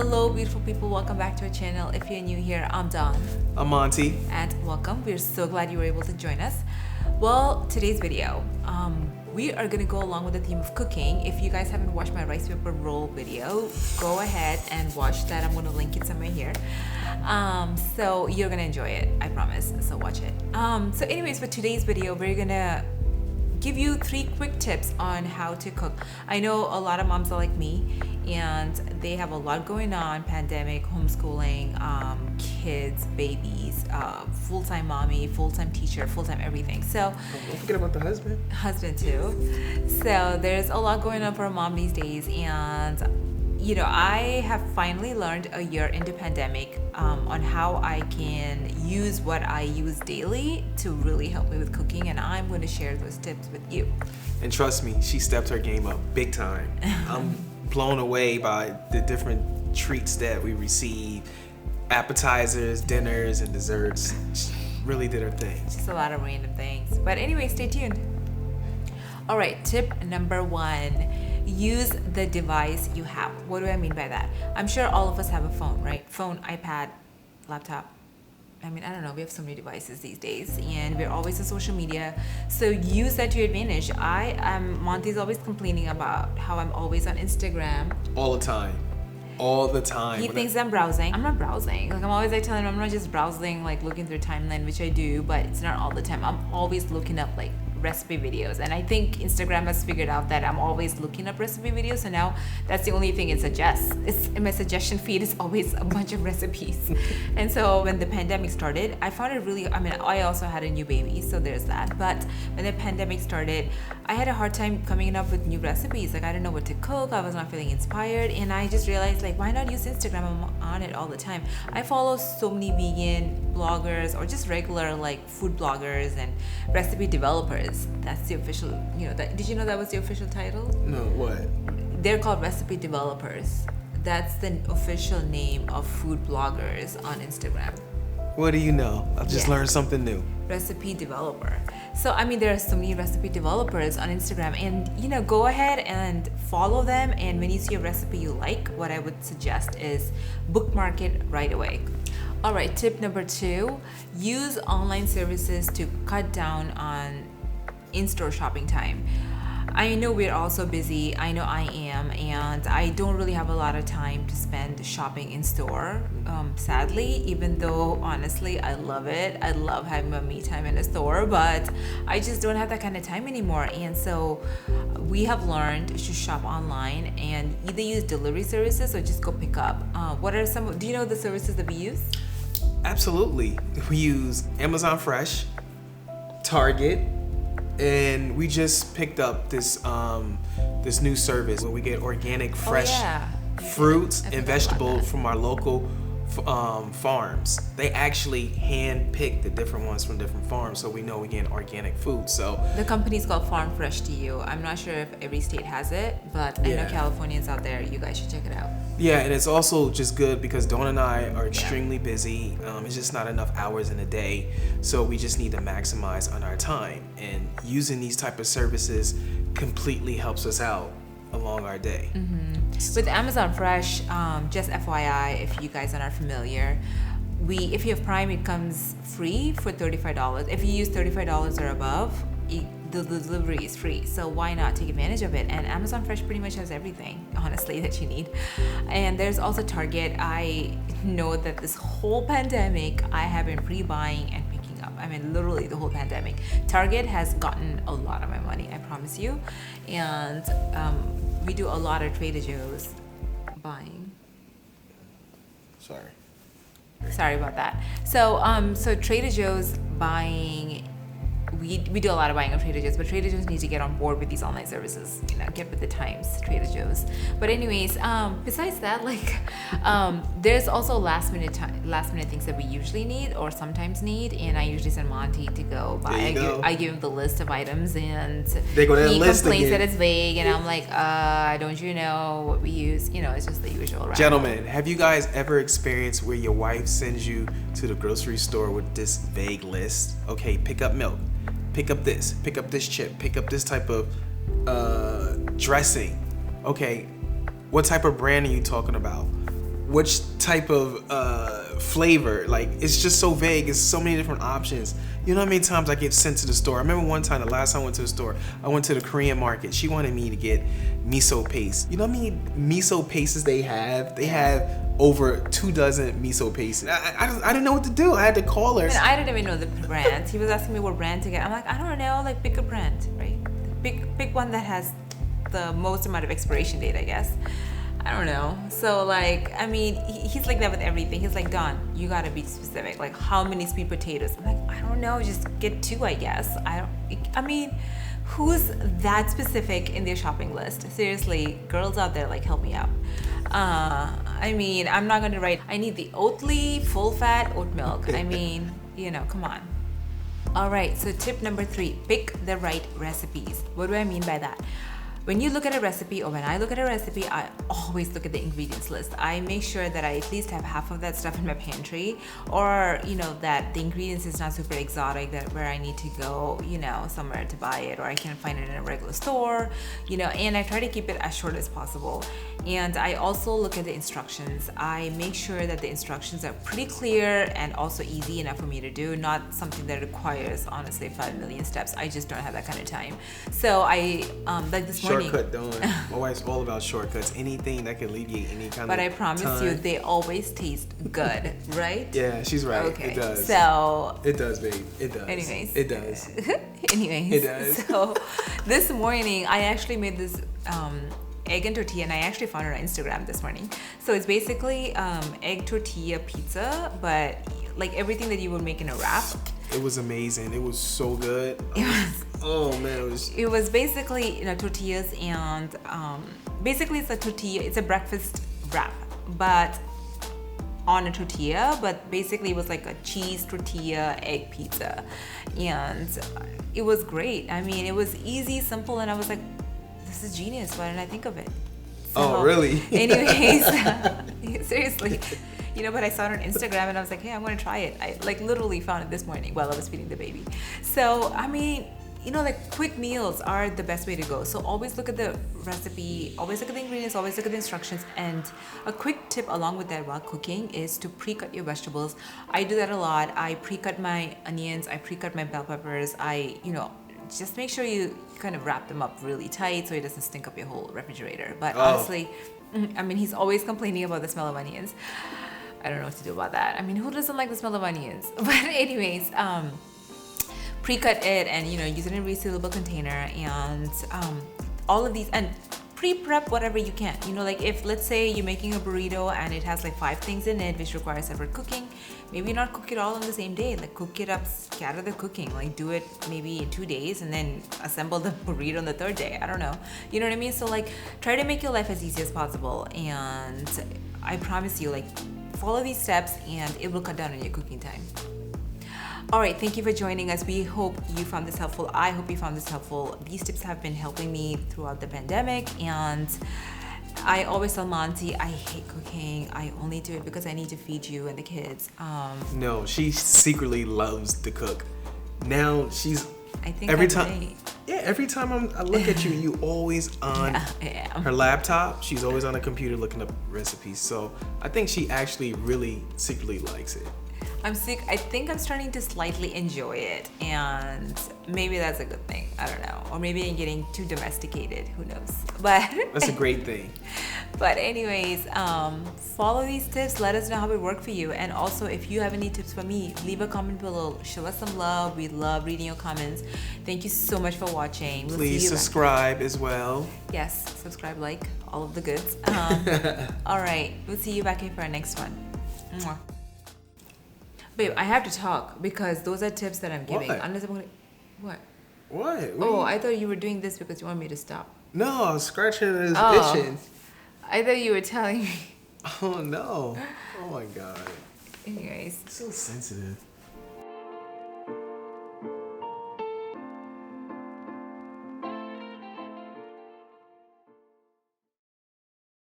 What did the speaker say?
Hello, beautiful people. Welcome back to our channel. If you're new here, I'm Dawn. I'm Monty. And welcome. We're so glad you were able to join us. Well, today's video, we are going to go along with the theme of cooking. If you guys haven't watched my rice paper roll video, go ahead and watch that. I'm going to link it somewhere here. So you're going to enjoy it, I promise. So watch it. So anyways, for today's video, we're going to give you 3 quick tips on how to cook. I know a lot of moms are like me and they have a lot going on: pandemic, homeschooling, kids, babies, full-time mommy, full-time teacher, full-time everything. So don't forget about the husband too. So there's a lot going on for a mom these days, and you know, I have finally learned a year into pandemic on how I can use what I use daily to really help me with cooking, and I'm going to share those tips with you. And trust me, she stepped her game up big time. I'm blown away by the different treats that we receive: appetizers, dinners, and desserts. She really did her thing. Just a lot of random things. But anyway, stay tuned. All right, tip number 1. Use the device you have. What do I mean by that? I'm sure all of us have a phone, right? Phone, iPad, laptop. I mean, I don't know, we have so many devices these days, and we're always on social media, so use that to your advantage. Monty's always complaining about how I'm always on Instagram. All the time. He thinks I'm browsing. I'm not browsing. Like, I'm always like telling him I'm not just browsing, like looking through timeline, which I do, but it's not all the time. I'm always looking up like recipe videos, and I think Instagram has figured out that I'm always looking up recipe videos, so now that's the only thing it suggests. It's in my suggestion feed is always a bunch of recipes. And so when the pandemic started, I found it really, I mean, I also had a new baby, so there's that, but when the pandemic started, I had a hard time coming up with new recipes. Like, I didn't know what to cook, I was not feeling inspired, and I just realized, like, why not use Instagram? I'm on it all the time. I follow so many vegan bloggers or just regular like food bloggers and recipe developers. That's the official, you know, did you know that was the official title? No, what? They're called recipe developers. That's the official name of food bloggers on Instagram. What do you know? I just learned something new. Recipe developer. So, I mean, there are so many recipe developers on Instagram, and, you know, go ahead and follow them. And when you see a recipe you like, what I would suggest is bookmark it right away. All right, tip number 2, use online services to cut down on in-store shopping time. I know we're all so busy. I know I am, and I don't really have a lot of time to spend shopping in store, sadly, even though honestly I love it. I love having my me time in a store, but I just don't have that kind of time anymore. And so we have learned to shop online and either use delivery services or just go pick up. What are some, do you know the services that we use? Absolutely. We use Amazon Fresh, Target, and we just picked up this this new service where we get organic, fresh fruits and vegetables from our local farms. They actually hand pick the different ones from different farms, so we know we get organic food. So the company's called Farm Fresh to You. I'm not sure if every state has it, but I know Californians out there, you guys should check it out. Yeah, and it's also just good because Dawn and I are extremely busy. It's just not enough hours in a day, so we just need to maximize on our time, and using these type of services completely helps us out along our day. With Amazon Fresh, just FYI, if you guys are not familiar, if you have Prime, it comes free for $35. If you use $35 or above, the delivery is free. So why not take advantage of it? And Amazon Fresh pretty much has everything, honestly, that you need. And there's also Target. I know that this whole pandemic, I have been pre-buying and picking up. I mean, literally the whole pandemic. Target has gotten a lot of my money, I promise you. And we do a lot of Trader Joe's buying. Sorry about that. So Trader Joe's buying, we do a lot of buying of Trader Joe's, but Trader Joe's needs to get on board with these online services, you know, get with the times, Trader Joe's. But anyways, besides that, like, there's also last minute things that we usually need or sometimes need, and I usually send Monty to go buy. I give him the list of items, and they go to he list complains again. that it's vague, and I'm like, don't you know what we use? You know, it's just the usual. Right? Gentlemen, have you guys ever experienced where your wife sends you to the grocery store with this vague list? Okay, pick up milk, pick up this chip, pick up this type of dressing. Okay, what type of brand are you talking about? which type of flavor. Like, it's just so vague. It's so many different options. You know how many times I get sent to the store? I remember one time, the last time I went to the store, I went to the Korean market. She wanted me to get miso paste. You know how many miso pastes they have? They have over 24 miso pastes. I didn't know what to do. I had to call her. And I didn't even know the brand. He was asking me what brand to get. I'm like, I don't know. Like, pick a brand, right? Pick one that has the most amount of expiration date, I guess. I don't know. So, like, I mean, he's like that with everything. He's like, Don, you gotta be specific. Like, how many sweet potatoes? I'm like, I don't know. Just get 2, I guess. I mean, who's that specific in their shopping list? Seriously, girls out there, like, help me out. I mean, I'm not gonna write, I need the Oatly full-fat oat milk. I mean, you know, come on. All right, so tip number 3, pick the right recipes. What do I mean by that? When you look at a recipe, or when I look at a recipe, I always look at the ingredients list. I make sure that I at least have half of that stuff in my pantry, or, you know, that the ingredients is not super exotic, that where I need to go, you know, somewhere to buy it, or I can't find it in a regular store, you know, and I try to keep it as short as possible. And I also look at the instructions. I make sure that the instructions are pretty clear and also easy enough for me to do, not something that requires, honestly, 5 million steps. I just don't have that kind of time. So I, like this morning. Shortcut done. My wife's all about shortcuts. Anything that can alleviate any kind But of I promise time. you, they always taste good, right? Yeah, she's right. Okay. It does. So. It does, babe. It does. Anyways. It does. Anyways. It does. So this morning, I actually made this egg and tortilla, and I actually found it on Instagram this morning. So it's basically egg tortilla pizza, but like everything that you would make in a wrap. It was amazing. It was so good. Oh man, it was basically, you know, tortillas, and basically it's a tortilla. It's a breakfast wrap, but on a tortilla. But basically it was like a cheese tortilla egg pizza, and it was great. I mean, it was easy, simple, and I was like, this is genius. Why didn't I think of it? So, oh really? Anyways, seriously. You know, but I saw it on Instagram and I was like, hey, I'm going to try it. I like literally found it this morning while I was feeding the baby. So, I mean, you know, like quick meals are the best way to go. So always look at the recipe, always look at the ingredients, always look at the instructions. And a quick tip along with that while cooking is to pre-cut your vegetables. I do that a lot. I pre-cut my onions, I pre-cut my bell peppers. You know, just make sure you kind of wrap them up really tight so it doesn't stink up your whole refrigerator. But honestly, I mean, he's always complaining about the smell of onions. I don't know what to do about that. I mean, who doesn't like the smell of onions? But anyways, pre-cut it and, you know, use it in a resealable container, and all of these, and pre-prep whatever you can. You know, like if, let's say you're making a burrito and it has like 5 things in it which require separate cooking, maybe not cook it all on the same day. Like cook it up, scatter the cooking, like do it maybe in 2 days and then assemble the burrito on the 3rd day. I don't know. You know what I mean? So like try to make your life as easy as possible, and I promise you, like, follow these steps and it will cut down on your cooking time. All right, thank you for joining us. We hope you found this helpful. I hope you found this helpful. These tips have been helping me throughout the pandemic, and I always tell Monty, I hate cooking. I only do it because I need to feed you and the kids. No, she secretly loves to cook. Now she's I think every I'm time. late. Yeah, every time I look at you, you always on her laptop. She's always on a computer looking up recipes. So I think she actually really secretly likes it. I'm sick. I think I'm starting to slightly enjoy it, and maybe that's a good thing. I don't know. Or maybe I'm getting too domesticated. Who knows? But that's a great thing. But anyways, follow these tips. Let us know how it worked for you. And also, if you have any tips for me, leave a comment below. Show us some love. We love reading your comments. Thank you so much for watching. Please subscribe as well. Yes, subscribe, like, all of the goods. All right, we'll see you back here for our next one. Mwah. Babe, I have to talk because those are tips that I'm giving. What? Unless I'm gonna... What? What? Oh, I thought you were doing this because you want me to stop. No, I was scratching and it was itching. I thought you were telling me. Oh no. Oh my god. Anyways. So sensitive.